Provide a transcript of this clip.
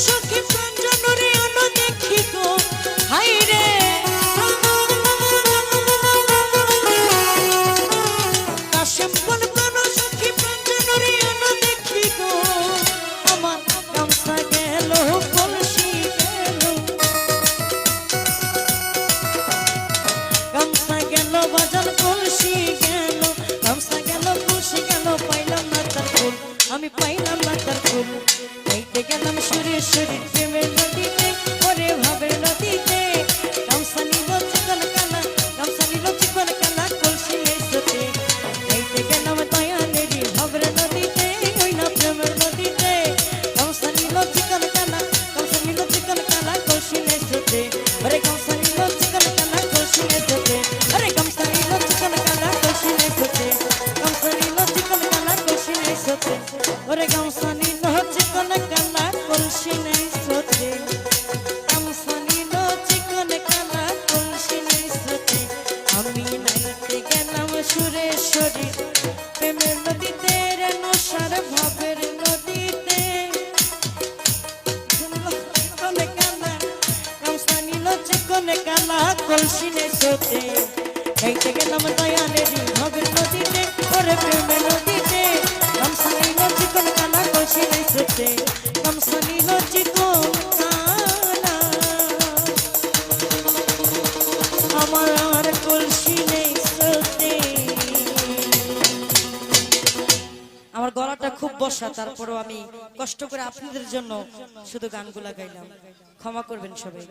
সখী প্রাঞ্জনরে আলো দেখি গো হাই রে কাশেম কোন কোন সখী প্রাঞ্জনরে আলো দেখি গো আমার গামছা গেল কলসি গেল গামছা গেল বাজার কলসি গেল গামছা গেল কলসি গেল পাইলাম না তার ফুল আমি পাইলাম না তার ফুল গাইতে গেলাম সুরে সুরে প্রেমের নদীতে ওরে ভাবের নদীতে গামছা নিল চিকন কানা গামছা নিল চিকন কানা কলসি এসেছে গাইতে গেলাম দয়ালেরই ভাবের নদীতে ওই না প্রেমের নদীতে গামছা নিল চিকন কানা গামছা নিল চিকন কানা কলসি এসেছে ওরে গামছা নিল চিকন কানা কলসি এসেছে ওরে গামছা নিল চিকন কানা কলসি এসেছে গামছা নিল চিকন কানা কলসি এসেছে ওরে গামছা নিল চিকন কানা কলসি এসেছে গামছা নিল চিকন কানা কলসি এসেছে আমি নাইতে গেলাম সুরেশ্বরী প্রেমের নদীতে রে নশার ভাবের নদীতে চিকন কানা গামছা নিল চিকন কানা কলসি এসেছে গাইতে গেলাম দয়ালেরই ভাবের নদীতে ওরে প্রেমের নদীতে গামছা নিল চিকন কানা কলসি এসেছে গামছা নিল চিকন কানা আমার আর কলসি এসেছে আমার গলাটা খুব বসা তারপরও আমি কষ্ট করে আপনাদের জন্য শুধু গানগুলা গাইলাম ক্ষমা করবেন সবাই।